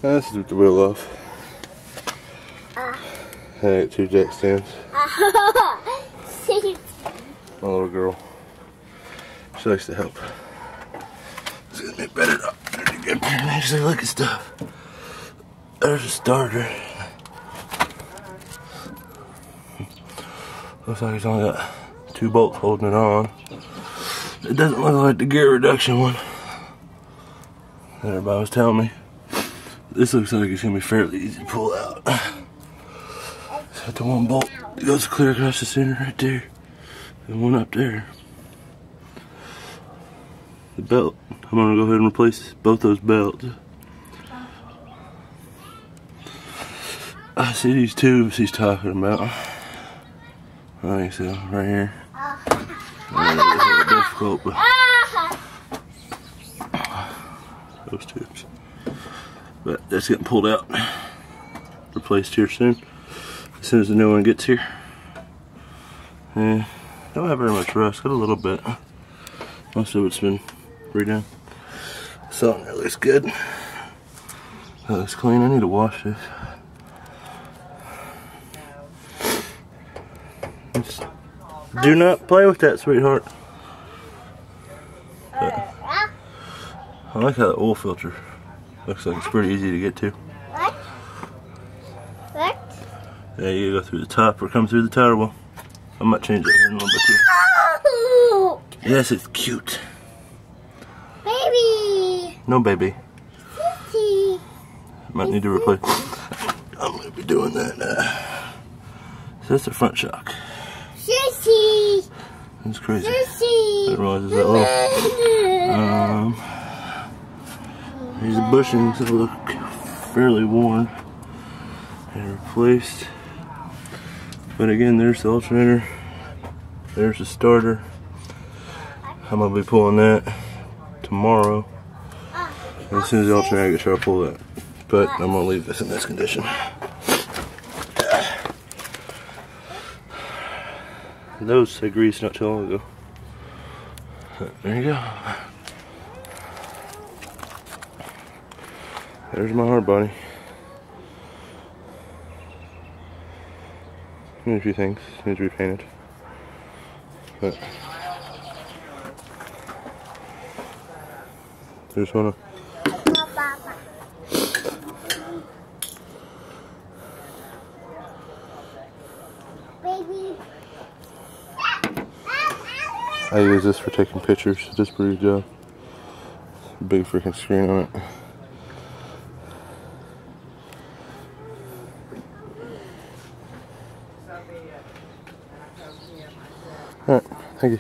This is with the wheel off. I got 2 jack stands. My little girl. She likes to help. It's gonna be better to get and actually look at stuff. There's a starter. Looks like it's only got 2 bolts holding it on. It doesn't look like the gear reduction one that everybody was telling me. This looks like it's gonna be fairly easy to pull out. It's got the 1 bolt that goes clear across the center right there, and 1 up there. The belt, I'm gonna go ahead and replace both those belts. I see these tubes he's talking about. I think so, right here. I know it's a little difficult, but those tubes. But that's getting pulled out, replaced here soon, as soon as the new one gets here. And don't have very much rust, got a little bit. Most of it's been redone. So it looks good. That looks clean. I need to wash this. Just do not play with that, sweetheart. But I like how the oil filter looks like it's pretty easy to get to. What? What? Yeah, you gotta go through the top or come through the tire well. I might change that here in a little bit too. Oh, Yes, it's cute. baby. No, baby. Sissy. Might need to replace. I'm gonna be doing that. So that's the front shock. Sissy. That's crazy. Sissy. I didn't realize it's that low. These bushings that look fairly worn and replaced. But again, there's the alternator. There's the starter. I'm gonna be pulling that tomorrow. And as soon as the alternator gets here, I'll pull that. But I'm gonna leave this in this condition. Those say grease not too long ago. There you go. There's my hard body. Need a few things. Needs to be painted. But just wanna. Baby. I use this for taking pictures. It does a pretty good job. Big freaking screen on it. Alright, thank you.